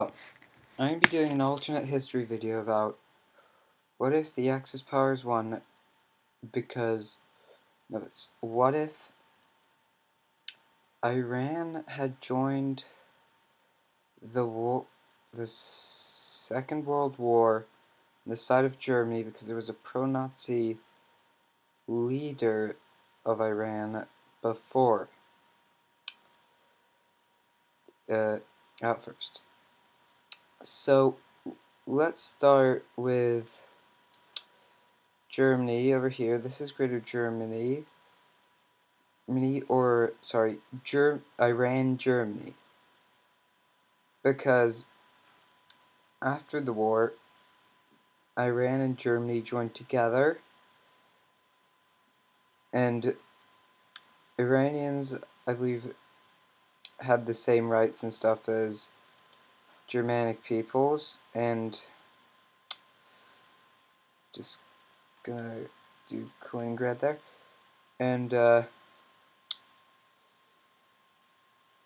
I'm going to be doing an alternate history video about what if the Axis powers won because, no, it's what if Iran had joined the Second World War on the side of Germany because there was a pro-Nazi leader of Iran before, at first. So, let's start with Germany over here. This is Greater Germany. Iran, Germany. Because after the war, Iran and Germany joined together, and Iranians, I believe, had the same rights and stuff as Germanic peoples, and just gonna do Kaliningrad there, and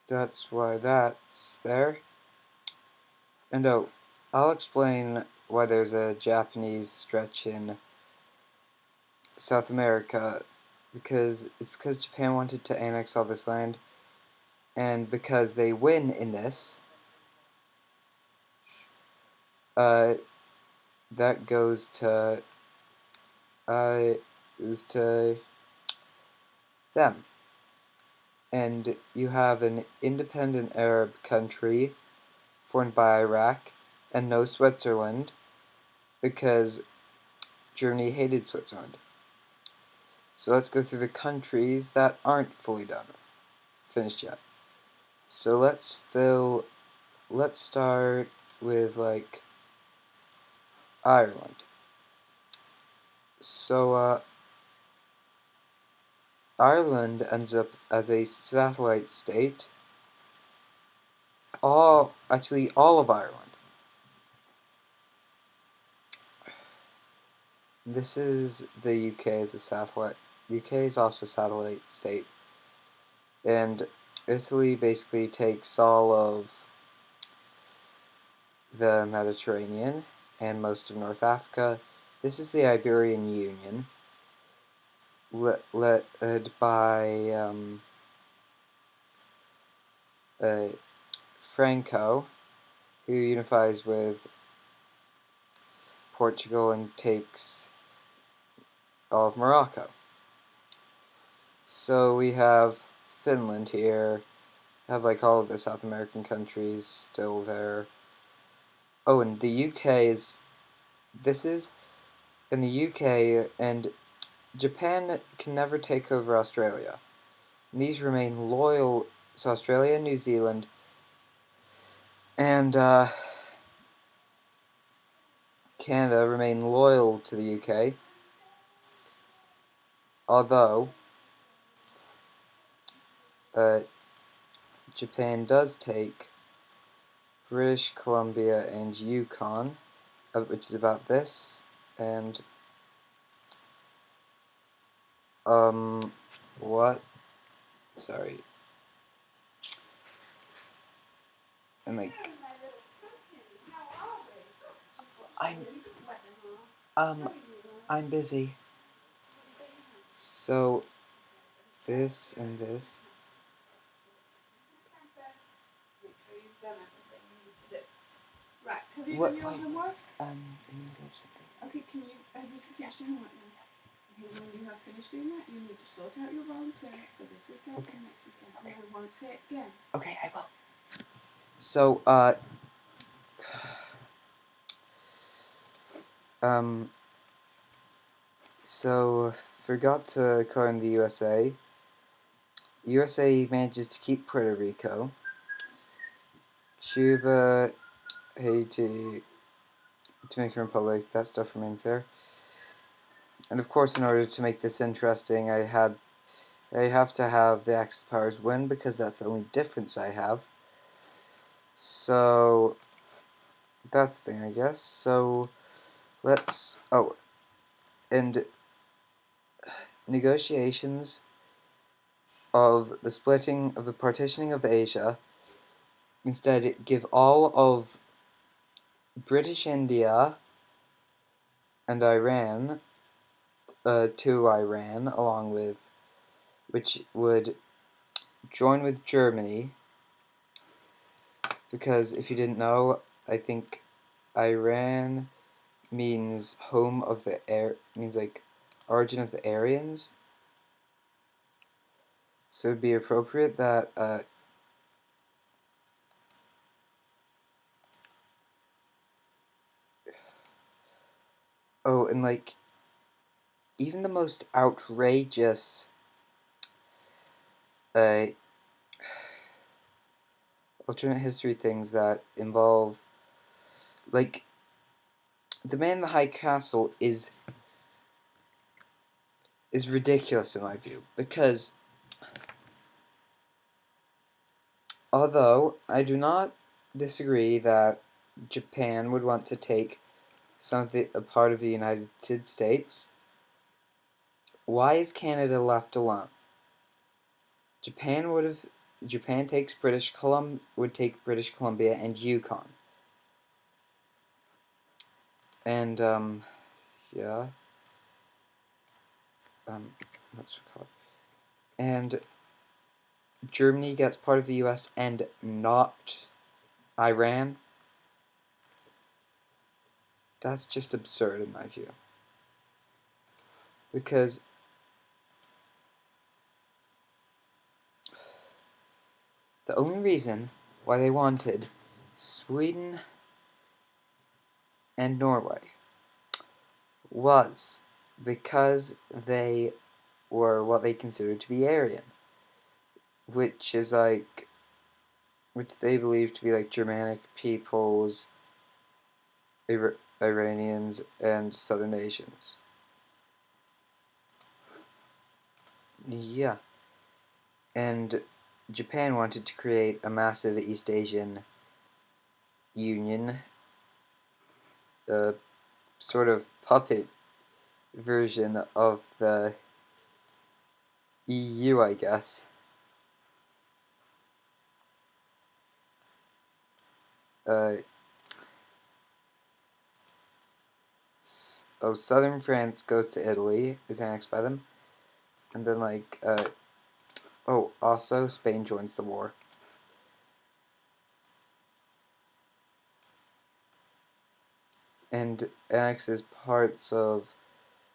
that's why that's there. And I'll explain why there's a Japanese stretch in South America, because it's because Japan wanted to annex all this land, and because they win in this, that goes to them. And you have an independent Arab country formed by Iraq and no Switzerland because Germany hated Switzerland. So let's go through the countries that aren't fully finished yet. So let's start with like Ireland. So Ireland ends up as a satellite state. Actually all of Ireland. This is the UK as a satellite. The UK is also a satellite state. And Italy basically takes all of the Mediterranean and most of North Africa. This is the Iberian Union, led by Franco, who unifies with Portugal and takes all of Morocco. So we have Finland here, have like all of the South American countries still there. Oh, and the UK in the UK, and Japan can never take over Australia. And these remain loyal, so Australia, New Zealand, and Canada remain loyal to the UK, although Japan does take British Columbia and Yukon, which is about this, and what? Sorry. And like, I'm busy. So this and this. Right, have you done your homework? In the middle of something. Okay, can you finish doing homework now? Okay, when you have finished doing that, you need to sort out your volunteer for this weekend and next weekend. Okay. I won't say it again. Okay, I will. So, forgot to color in the USA. USA manages to keep Puerto Rico. Cuba, Haiti, Dominican Republic, that stuff remains there. And of course, in order to make this interesting, I have to have the Axis powers win because that's the only difference I have. So that's the thing, I guess. So let's and negotiations of the partitioning of Asia instead give all of British India and Iran to Iran, along with which would join with Germany, because if you didn't know, I think Iran means home of the means like origin of the Aryans. So it'd be appropriate that oh, and like even the most outrageous uh alternate history things that involve like the man in the high castle is ridiculous in my view, because although I do not disagree that Japan would want to take a part of the United States, why is Canada left alone? Japan takes would take British Columbia and Yukon. And yeah. What's it called? And Germany gets part of the US and not Iran. That's just absurd in my view. Because the only reason why they wanted Sweden and Norway was because they were what they considered to be Aryan, which is like, which they believed to be like Germanic peoples, Iranians, and Southern Asians. Yeah. And Japan wanted to create a massive East Asian union, a sort of puppet version of the EU, I guess. Uh, southern France goes to Italy, is annexed by them, and then like, also Spain joins the war. And annexes parts of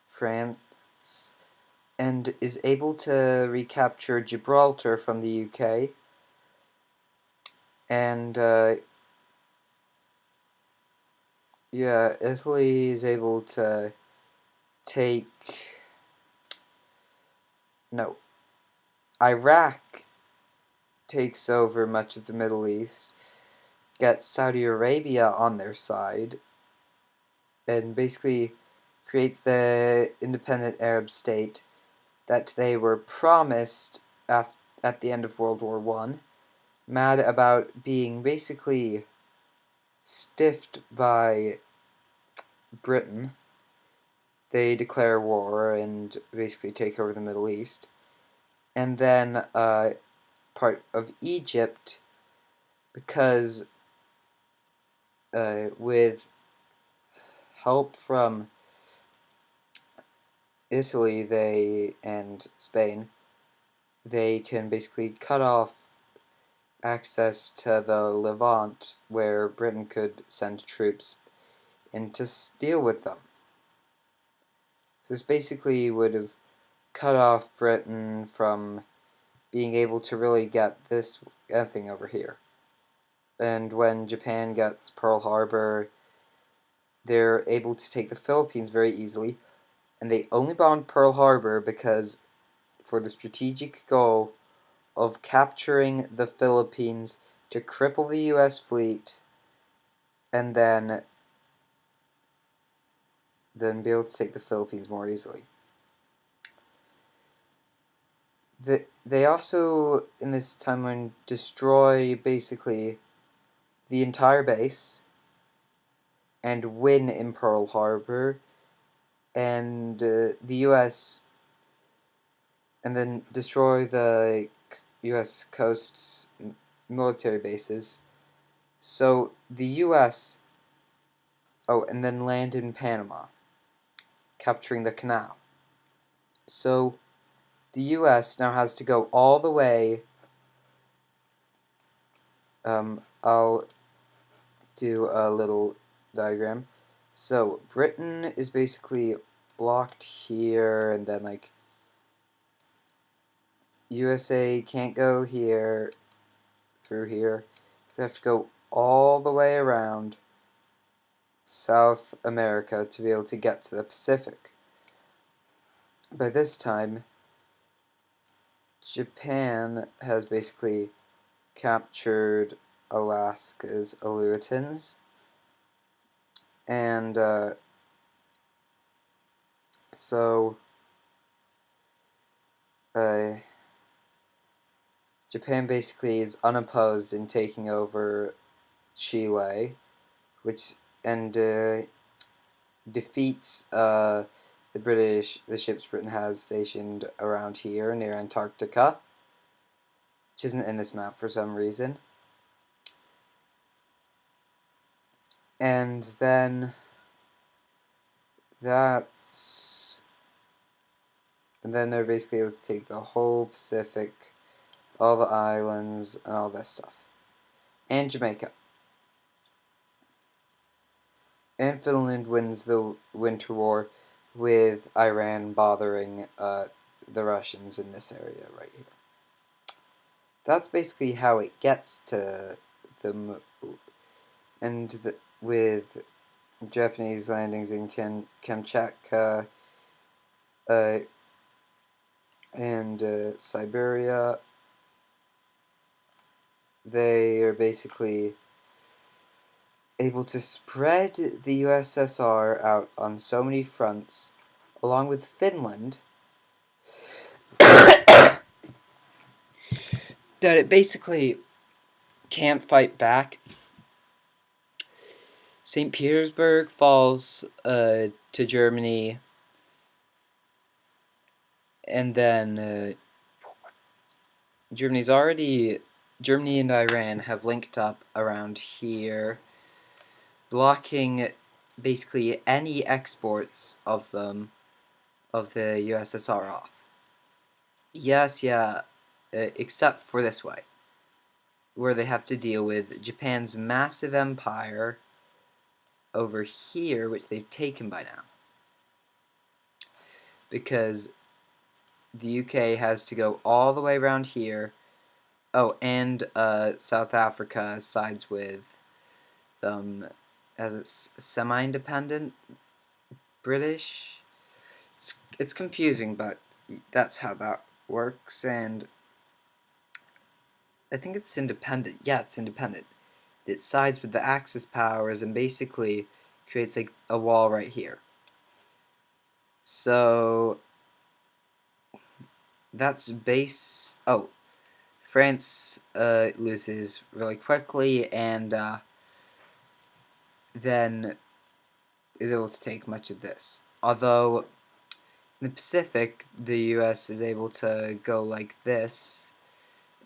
France, and is able to recapture Gibraltar from the UK, and yeah, Italy is able to take, no, Iraq takes over much of the Middle East, gets Saudi Arabia on their side, and basically creates the independent Arab state that they were promised at the end of World War I, mad about being basically stiffed by Britain. They declare war and basically take over the Middle East. And then part of Egypt, because with help from Italy and Spain, they can basically cut off access to the Levant, where Britain could send troops in to deal with them. So this basically would have cut off Britain from being able to really get this thing over here. And when Japan gets Pearl Harbor, they're able to take the Philippines very easily. And they only bombed Pearl Harbor because for the strategic goal of capturing the Philippines to cripple the US fleet and then be able to take the Philippines more easily. They also, in this timeline, destroy basically the entire base and win in Pearl Harbor, and the US, and then destroy the US coast's military bases. So the US Oh, and then land in Panama, capturing the canal. So the US now has to go all the way. I'll do a little diagram. So Britain is basically blocked here, and then like USA can't go here through here, so they have to go all the way around South America to be able to get to the Pacific. By this time, Japan has basically captured Alaska's Aleutians, and so uh, Japan basically is unopposed in taking over Chile, which and defeats the ships Britain has stationed around here near Antarctica, which isn't in this map for some reason. And then that's and then they're basically able to take the whole Pacific, all the islands, and all this stuff. And Jamaica. And Finland wins the Winter War with Iran bothering the Russians in this area right here. That's basically how it gets to the with Japanese landings in Kamchatka and Siberia, they are basically able to spread the USSR out on so many fronts, along with Finland, that it basically can't fight back. St. Petersburg falls to Germany, and then Germany and Iran have linked up around here, blocking basically any exports of the USSR off. Yes, yeah, except for this way, where they have to deal with Japan's massive empire over here, which they've taken by now. Because the UK has to go all the way around here. Oh, and South Africa sides with as it's semi-independent British. It's confusing, but that's how that works, and I think it's independent. Yeah, it's independent. It sides with the Axis powers and basically creates like a wall right here. So that's base. Oh, France loses really quickly, and then is able to take much of this. Although in the Pacific, the U.S. is able to go like this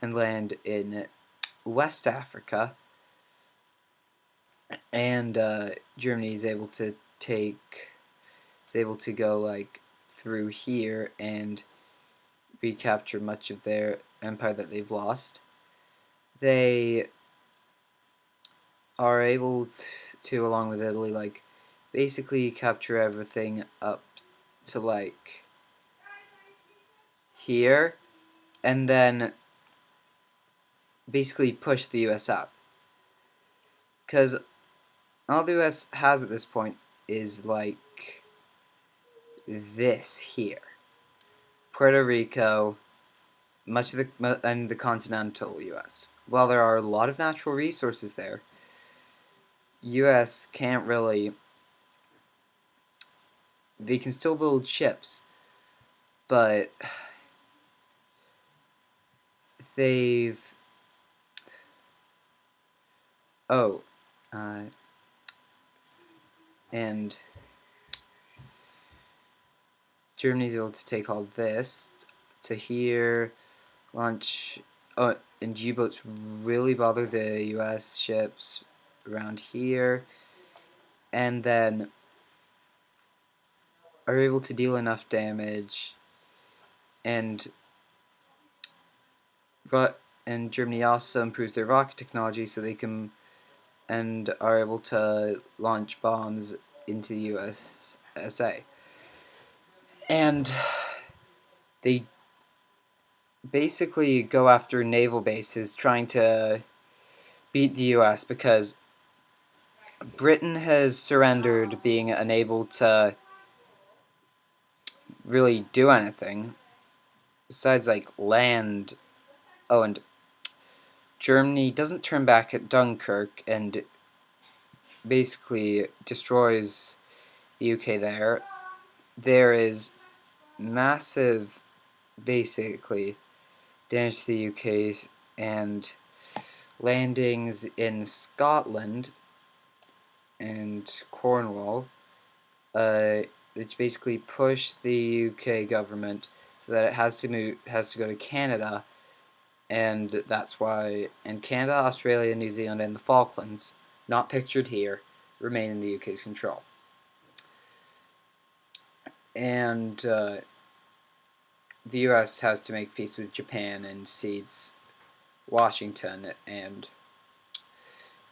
and land in West Africa, and Germany is able to go like through here and recapture much of their empire that they've lost. They are able to, along with Italy, like basically capture everything up to like here, and then basically push the US out. Because all the US has at this point is like this here. Puerto Rico, much of the continental US. While there are a lot of natural resources there, US can't really. They can still build ships, but they've. Oh, and Germany's able to take all this to here, launch. Oh, and G-boats really bother the U.S. ships around here. and then are able to deal enough damage, and Germany also improves their rocket technology so they can and are able to launch bombs into the USA. And they basically go after naval bases trying to beat the US because Britain has surrendered, being unable to really do anything besides like land. Oh, and Germany doesn't turn back at Dunkirk and basically destroys the UK there. There is massive, basically, damage to the UK's and landings in Scotland and Cornwall, which basically push the UK government so that it has to go to Canada, and that's why Canada, Australia, New Zealand, and the Falklands, not pictured here, remain in the UK's control. And the US has to make peace with Japan and cedes Washington, and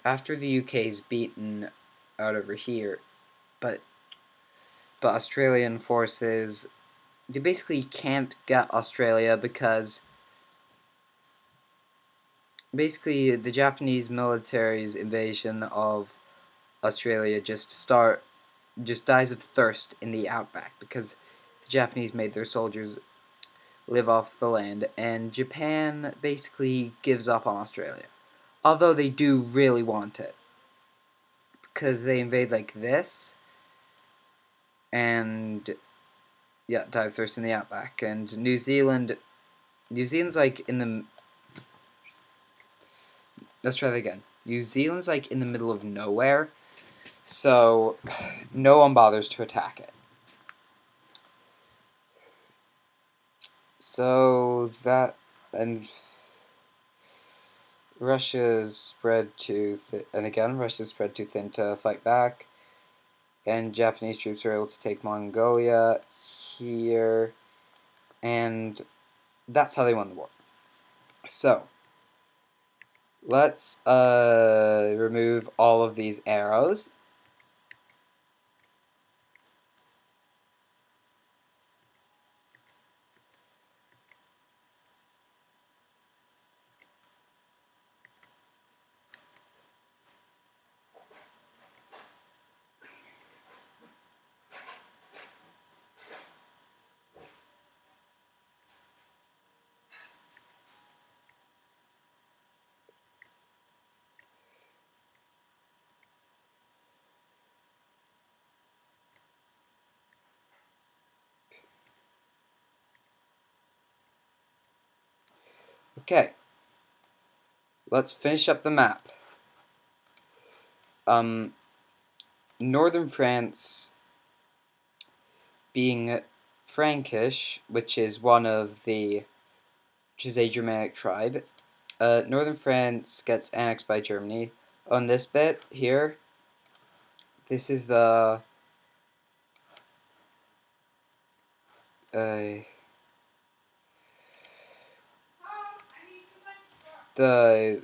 after the UK is beaten out over here, but Australian forces, they basically can't get Australia because basically the Japanese military's invasion of Australia just dies of thirst in the outback because the Japanese made their soldiers live off the land, and Japan basically gives up on Australia. Although they do really want it, because they invade like this, and yeah, die of thirst in the outback. And New Zealand's like in the. Let's try that again. New Zealand's like in the middle of nowhere, so no one bothers to attack it. So that and Russia's spread too thin, and again Russia's spread too thin to fight back, and Japanese troops are able to take Mongolia here, and that's how they won the war. So let's remove all of these arrows. Okay, let's finish up the map. Northern France being Frankish, which is a Germanic tribe. Northern France gets annexed by Germany. On this bit here, this is the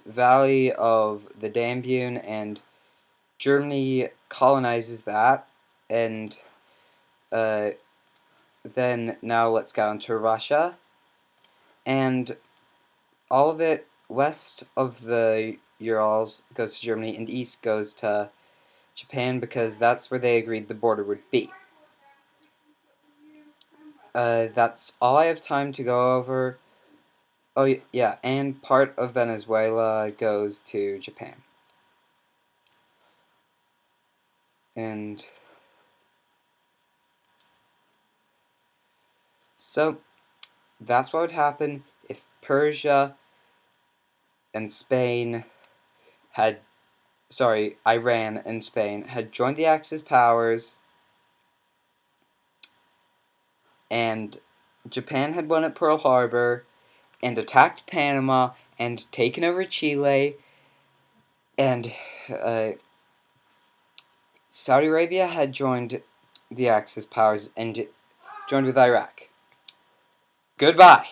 valley of the Danube, and Germany colonizes that, and then now let's go on to Russia, and all of it west of the Urals goes to Germany, and east goes to Japan because that's where they agreed the border would be. That's all I have time to go over. Oh, yeah, and part of Venezuela goes to Japan. And so that's what would happen if Persia and Spain had, Iran and Spain had joined the Axis powers, and Japan had won at Pearl Harbor, and attacked Panama, and taken over Chile, and Saudi Arabia had joined the Axis powers and joined with Iraq. Goodbye.